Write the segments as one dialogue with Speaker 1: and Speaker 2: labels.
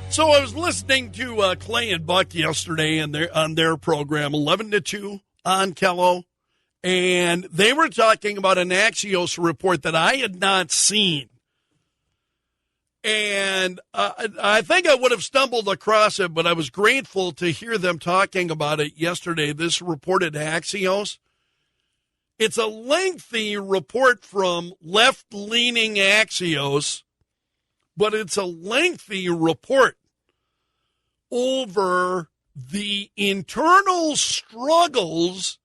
Speaker 1: So I was listening to Clay and Buck yesterday on their program, 11 to 2 on Kello, and they were talking about an Axios report that I had not seen. And I think I would have stumbled across it, but I was grateful to hear them talking about it yesterday, this reported Axios. It's a lengthy report from left-leaning Axios, but it's a lengthy report over the internal struggles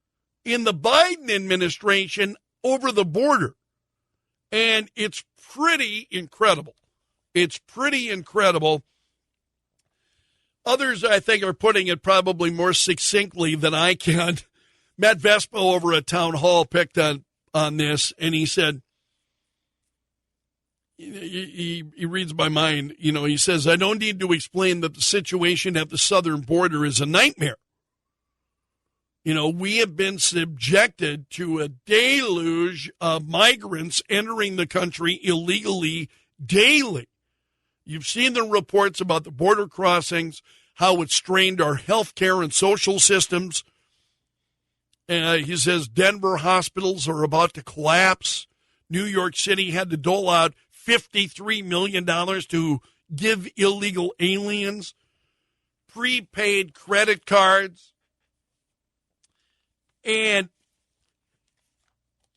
Speaker 1: in the Biden administration over the border. And it's pretty incredible. It's pretty incredible. Others, I think, are putting it probably more succinctly than I can. Matt Vespa over at Town Hall picked on this, and he said, he reads my mind, he says, I don't need to explain that the situation at the southern border is a nightmare. We have been subjected to a deluge of migrants entering the country illegally daily. You've seen the reports about the border crossings, how it strained our health care and social systems. He says Denver hospitals are about to collapse. New York City had to dole out $53 million to give illegal aliens prepaid credit cards. And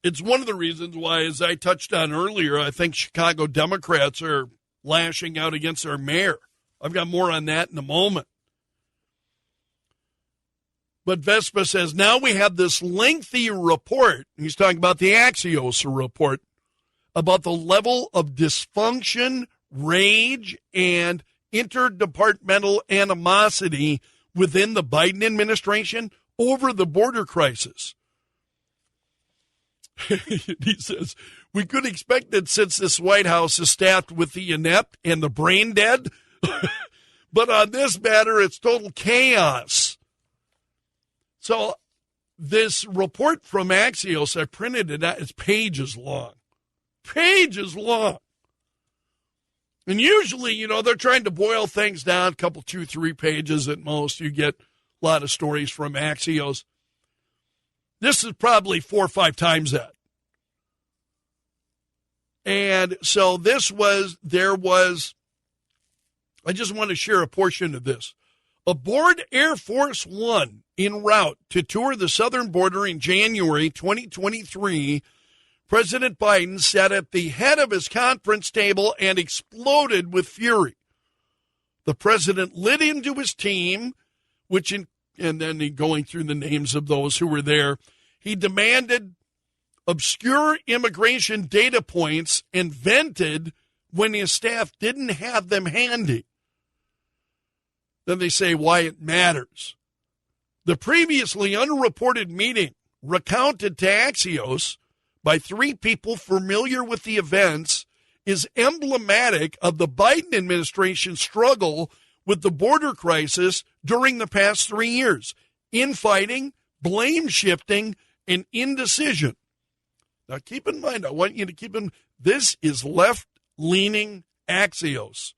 Speaker 1: it's one of the reasons why, as I touched on earlier, I think Chicago Democrats are lashing out against our mayor. I've got more on that in a moment. But Vespa says, now we have this lengthy report. He's talking about the Axios report about the level of dysfunction, rage, and interdepartmental animosity within the Biden administration over the border crisis. He says, we could expect that since this White House is staffed with the inept and the brain dead, but on this matter, it's total chaos. So this report from Axios, I printed it out, it's pages long. Pages long. And usually, they're trying to boil things down, a couple, 2-3 pages at most. You get a lot of stories from Axios. This is probably 4 or 5 times that. And so I just want to share a portion of this. Aboard Air Force One en route to tour the southern border in January 2023, President Biden sat at the head of his conference table and exploded with fury. The president lit into his team, and then going through the names of those who were there, he demanded obscure immigration data points and vented when his staff didn't have them handy. Then they say why it matters. The previously unreported meeting, recounted to Axios by 3 people familiar with the events, is emblematic of the Biden administration's struggle with the border crisis during the past 3 years. Infighting, blame shifting, and indecision. Now keep in mind, I want you to keep in, this is left-leaning Axios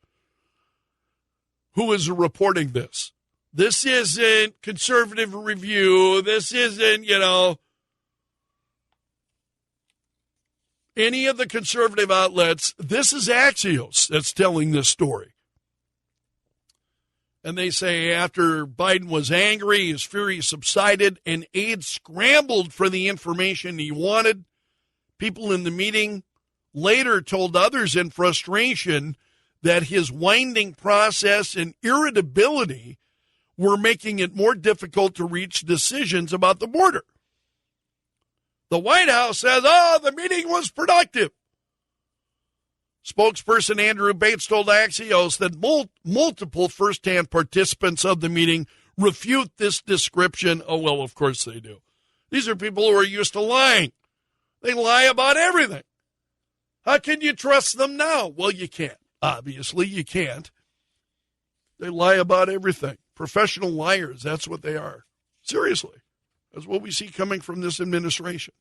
Speaker 1: who is reporting this. This isn't Conservative Review. This isn't, any of the conservative outlets. This is Axios that's telling this story. And they say after Biden was angry, his fury subsided, and aides scrambled for the information he wanted. People in the meeting later told others in frustration that his winding process and irritability were making it more difficult to reach decisions about the border. The White House says, the meeting was productive. Spokesperson Andrew Bates told Axios that multiple firsthand participants of the meeting refute this description. Oh, well, of course they do. These are people who are used to lying. They lie about everything. How can you trust them now? Well, you can't. Obviously, you can't. They lie about everything. Professional liars, that's what they are. Seriously. That's what we see coming from this administration.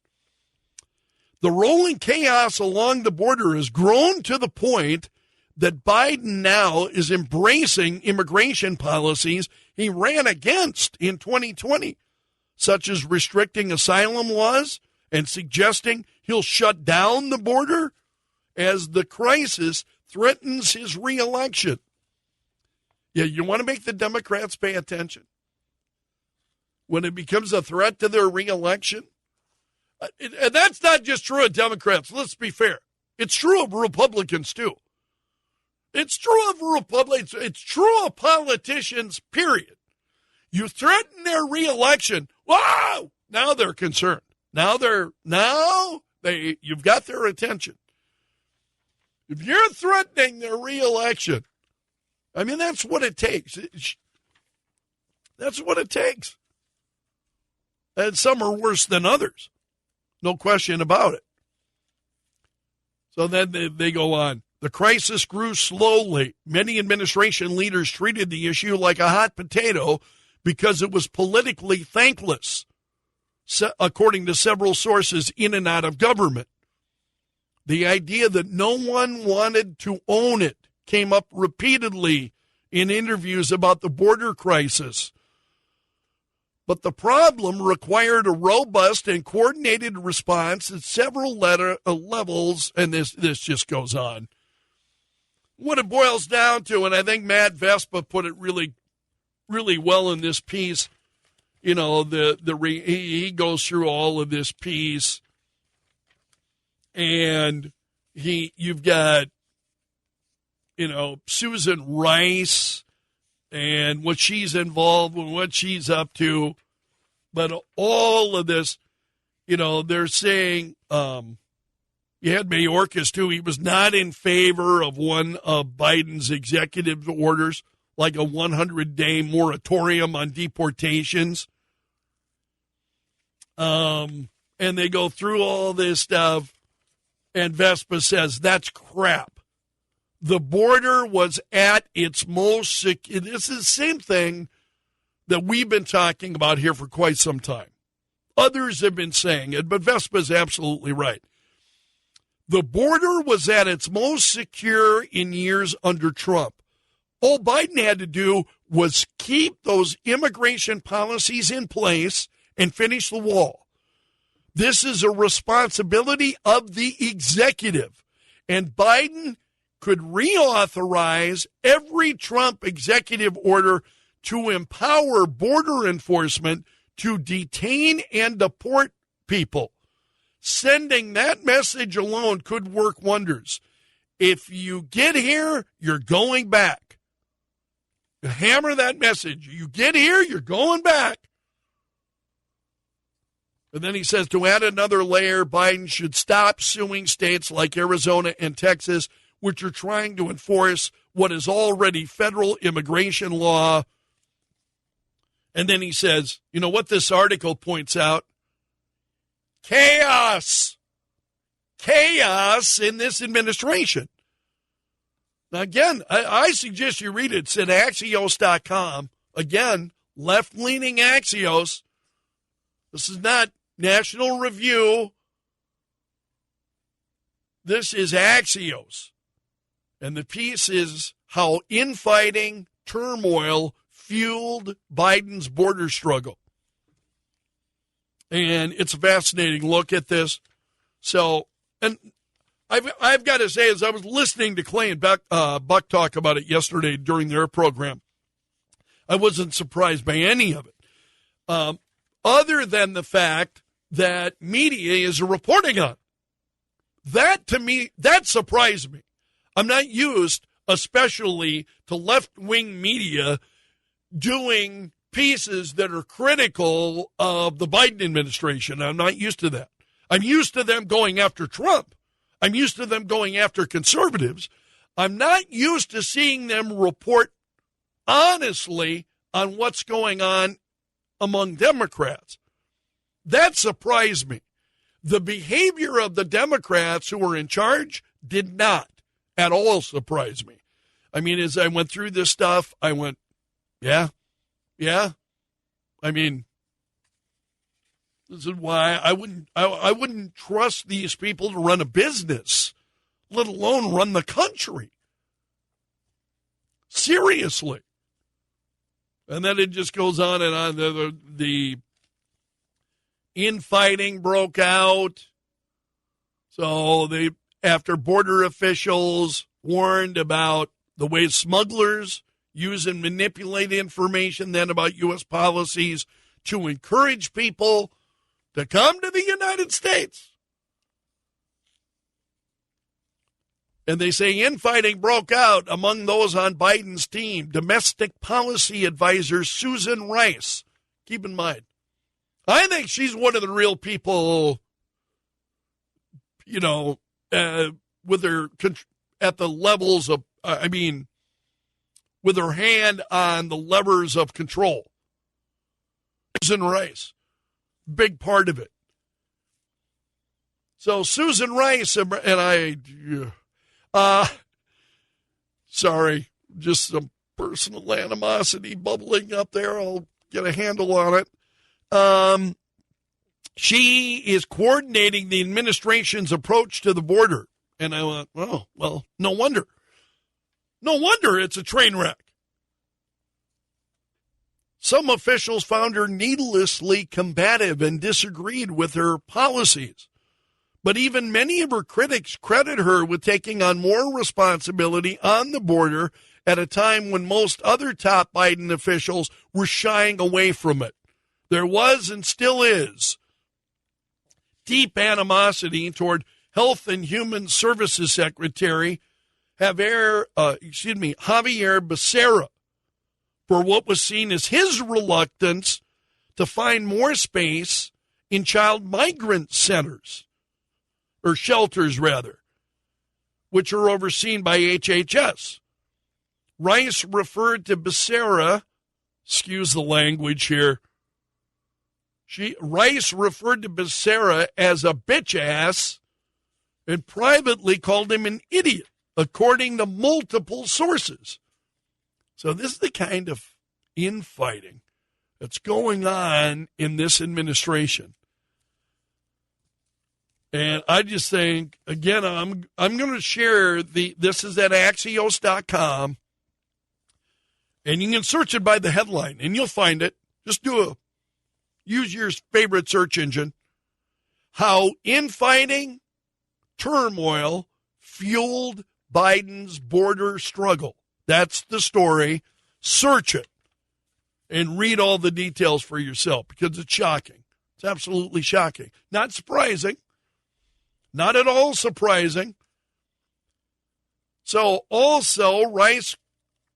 Speaker 1: The rolling chaos along the border has grown to the point that Biden now is embracing immigration policies he ran against in 2020, such as restricting asylum laws and suggesting he'll shut down the border as the crisis threatens his reelection. Yeah, you want to make the Democrats pay attention? When it becomes a threat to their reelection? And that's not just true of Democrats. Let's be fair. It's true of Republicans, too. It's true of Republicans. It's true of politicians, period. You threaten their reelection. Wow! Now they're concerned. You've got their attention. If you're threatening their reelection, I mean, that's what it takes. That's what it takes. And some are worse than others. No question about it. So then they go on. The crisis grew slowly. Many administration leaders treated the issue like a hot potato because it was politically thankless, according to several sources in and out of government. The idea that no one wanted to own it came up repeatedly in interviews about the border crisis. But the problem required a robust and coordinated response at several levels, and this just goes on. What it boils down to, and I think Matt Vespa put it really, really well in this piece, you know, he goes through all of this piece, and you've got, you know, Susan Rice and what she's involved with, what she's up to. But all of this, you know, they're saying, you had Mayorkas, too. He was not in favor of one of Biden's executive orders, like a 100-day moratorium on deportations. And they go through all this stuff, and Vespa says, that's crap. The border was at its most secure. This is the same thing that we've been talking about here for quite some time. Others have been saying it, but Vespa's absolutely right. The border was at its most secure in years under Trump. All Biden had to do was keep those immigration policies in place and finish the wall. This is a responsibility of the executive, and Biden could reauthorize every Trump executive order to empower border enforcement to detain and deport people. Sending that message alone could work wonders. If you get here, you're going back. Hammer that message. You get here, you're going back. And then he says, to add another layer, Biden should stop suing states like Arizona and Texas, which are trying to enforce what is already federal immigration law. And then he says, you know what this article points out? Chaos in this administration. Now, again, I suggest you read it. It's at Axios.com. Again, left-leaning Axios. This is not National Review. This is Axios. And the piece is how infighting, turmoil fueled Biden's border struggle. And it's a fascinating look at this. So, and I've got to say, as I was listening to Clay and Buck talk about it yesterday during their program, I wasn't surprised by any of it, other than the fact that media is reporting on it. That, to me, that surprised me. I'm not used, especially to left-wing media, doing pieces that are critical of the Biden administration. I'm not used to that. I'm used to them going after Trump. I'm used to them going after conservatives. I'm not used to seeing them report honestly on what's going on among Democrats. That surprised me. The behavior of the Democrats who were in charge did not at all surprise me. I mean, as I went through this stuff, I went, yeah. I mean, this is why I wouldn't trust these people to run a business, let alone run the country. Seriously. And then it just goes on and on. The infighting broke out. So after border officials warned about the way smugglers use and manipulate information then about U.S. policies to encourage people to come to the United States. And they say infighting broke out among those on Biden's team. Domestic policy advisor Susan Rice. Keep in mind, I think she's one of the real people, with her at the levels of, with her hand on the levers of control. Susan Rice, big part of it. So Susan Rice and sorry, just some personal animosity bubbling up there. I'll get a handle on it. She is coordinating the administration's approach to the border. And I went, oh, well, no wonder. No wonder it's a train wreck. Some officials found her needlessly combative and disagreed with her policies. But even many of her critics credit her with taking on more responsibility on the border at a time when most other top Biden officials were shying away from it. There was and still is deep animosity toward Health and Human Services Secretary Javier Becerra for what was seen as his reluctance to find more space in child migrant centers, or shelters rather, which are overseen by HHS. Rice referred to Becerra, excuse the language here, Rice referred to Becerra as a bitch ass and privately called him an idiot, according to multiple sources. So this is the kind of infighting that's going on in this administration. And I just think, again, I'm going to share this is at Axios.com, and you can search it by the headline, and you'll find it. Just use your favorite search engine. How infighting, turmoil fueled Biden's border struggle. That's the story. Search it and read all the details for yourself because it's shocking. It's absolutely shocking. Not surprising. Not at all surprising. So also, Rice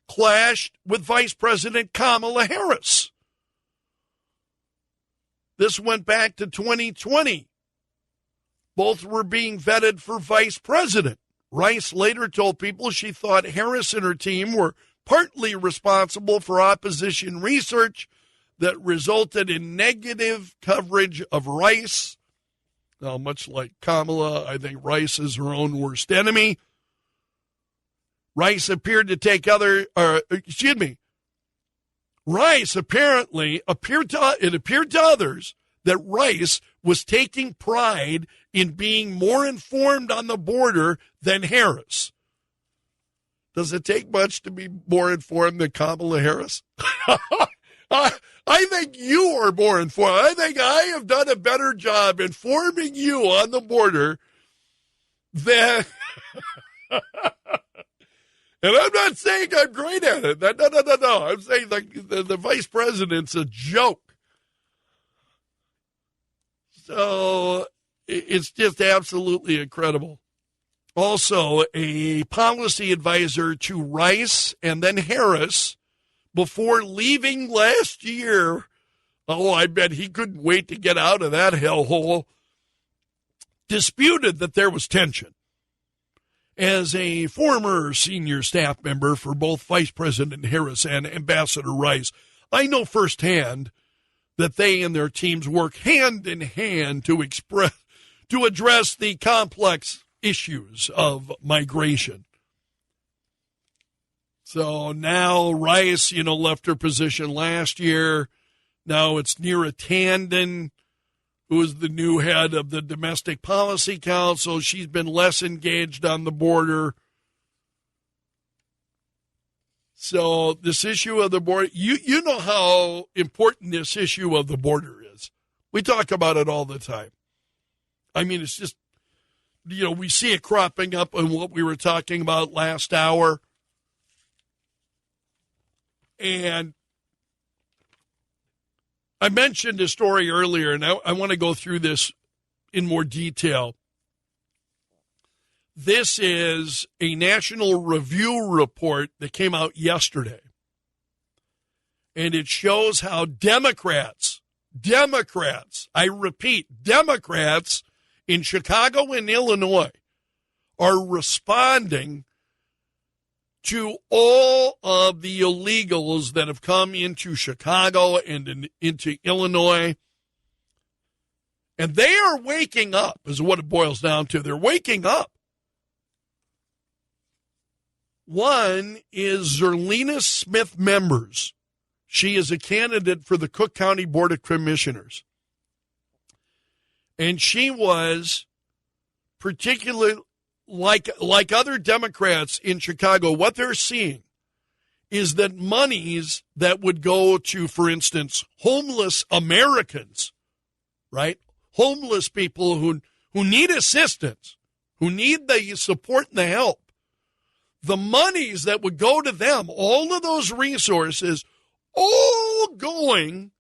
Speaker 1: clashed with Vice President Kamala Harris. This went back to 2020. Both were being vetted for vice president. Rice later told people she thought Harris and her team were partly responsible for opposition research that resulted in negative coverage of Rice. Now, much like Kamala, I think Rice is her own worst enemy. Rice appeared to take Rice apparently appeared to others that Rice was taking pride in being more informed on the border than Harris. Does it take much to be more informed than Kamala Harris? I think you are more informed. I think I have done a better job informing you on the border than... And I'm not saying I'm great at it. No. I'm saying the vice president's a joke. So it's just absolutely incredible. Also, a policy advisor to Rice and then Harris before leaving last year. Oh, I bet he couldn't wait to get out of that hellhole. Disputed that there was tension. As a former senior staff member for both Vice President Harris and Ambassador Rice, I know firsthand that they and their teams work hand in hand to address the complex issues of migration. So now Rice, left her position last year. Now it's Neera Tanden, who is the new head of the Domestic Policy Council. She's been less engaged on the border. So this issue of the border, you know how important this issue of the border is. We talk about it all the time. I mean, it's just, we see it cropping up in what we were talking about last hour. And I mentioned a story earlier, and I want to go through this in more detail. This is a National Review report that came out yesterday. And it shows how Democrats, I repeat, Democrats in Chicago and Illinois are responding to all of the illegals that have come into Chicago and into Illinois. And they are waking up, is what it boils down to. They're waking up. One is Zerlina Smith Members. She is a candidate for the Cook County Board of Commissioners. And she was particularly, like other Democrats in Chicago, what they're seeing is that monies that would go to, for instance, homeless Americans, right? Homeless people who need assistance, who need the support and the help. The monies that would go to them, all of those resources, all going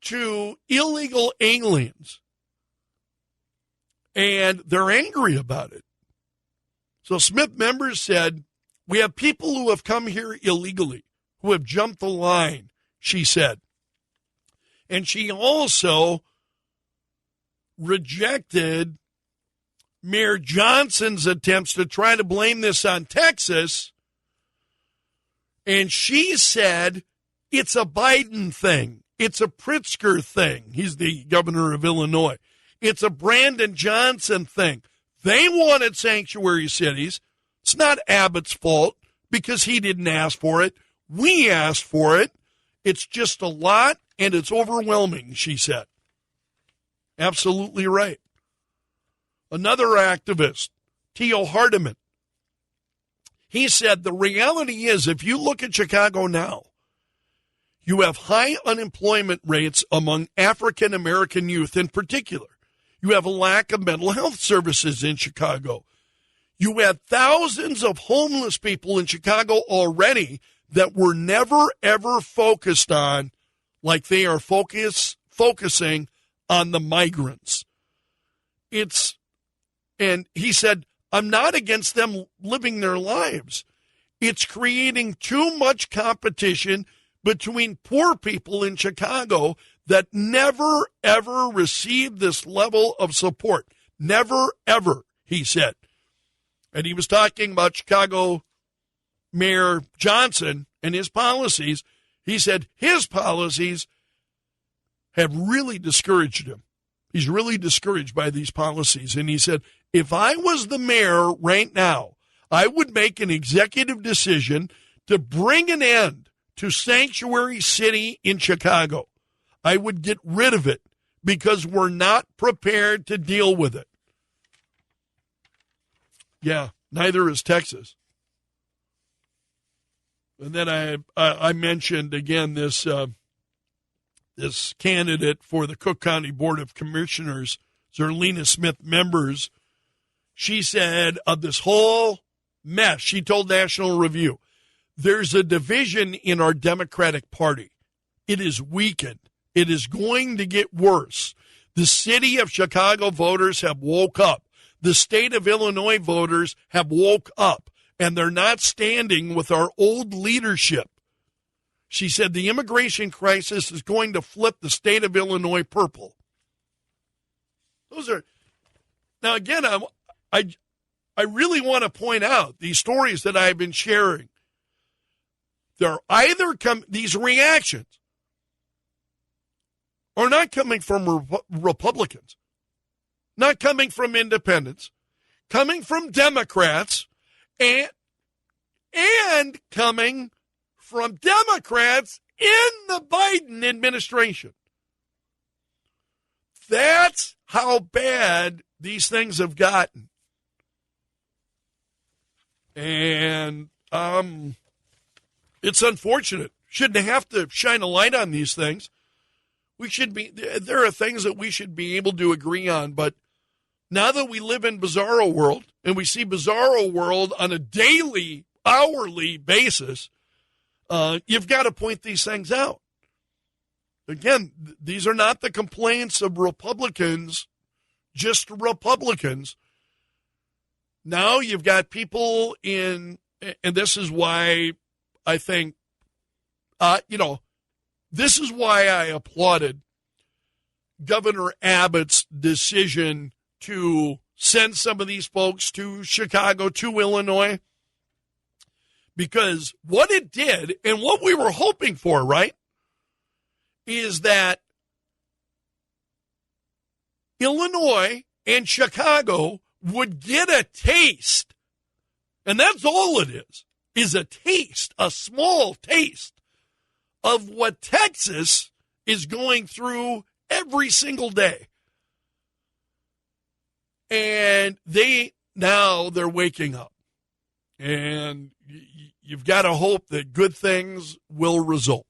Speaker 1: to illegal aliens. And they're angry about it. So Smith Members said, we have people who have come here illegally, who have jumped the line, she said. And she also rejected Mayor Johnson's attempts to try to blame this on Texas. And she said it's a Biden thing. It's a Pritzker thing. He's the governor of Illinois. It's a Brandon Johnson thing. They wanted sanctuary cities. It's not Abbott's fault because he didn't ask for it. We asked for it. It's just a lot, and it's overwhelming, she said. Absolutely right. Another activist, Theo Hardiman, he said the reality is if you look at Chicago now, you have high unemployment rates among African American youth in particular. You have a lack of mental health services in Chicago. You had thousands of homeless people in Chicago already that were never, ever focused on like they are focusing on the migrants. And he said, I'm not against them living their lives. It's creating too much competition between poor people in Chicago that never, ever received this level of support. Never, ever, he said. And he was talking about Chicago Mayor Johnson and his policies. He said his policies have really discouraged him. He's really discouraged by these policies. And he said, if I was the mayor right now, I would make an executive decision to bring an end to Sanctuary City in Chicago. I would get rid of it because we're not prepared to deal with it. Yeah, neither is Texas. And then I mentioned again this candidate for the Cook County Board of Commissioners, Zerlina Smith Members. She said of this whole mess, she told National Review, there's a division in our Democratic Party. It is weakened. It is going to get worse. The city of Chicago voters have woke up. The state of Illinois voters have woke up, and they're not standing with our old leadership. She said the immigration crisis is going to flip the state of Illinois purple. Those are, now again, I really want to point out these stories that I've been sharing. They're either these reactions are not coming from Republicans, not coming from independents, coming from Democrats, and coming from Democrats in the Biden administration. That's how bad these things have gotten. And It's unfortunate. Shouldn't have to shine a light on these things. There are things that we should be able to agree on, but now that we live in Bizarro World, and we see Bizarro World on a daily, hourly basis, you've got to point these things out. Again, these are not the complaints of Republicans, just Republicans. Now you've got people and this is why I think, this is why I applauded Governor Abbott's decision to send some of these folks to Chicago, to Illinois, because what it did and what we were hoping for, right, is that Illinois and Chicago would get a taste, and that's all it is a taste, a small taste of what Texas is going through every single day. And they're waking up. And you've got to hope that good things will result.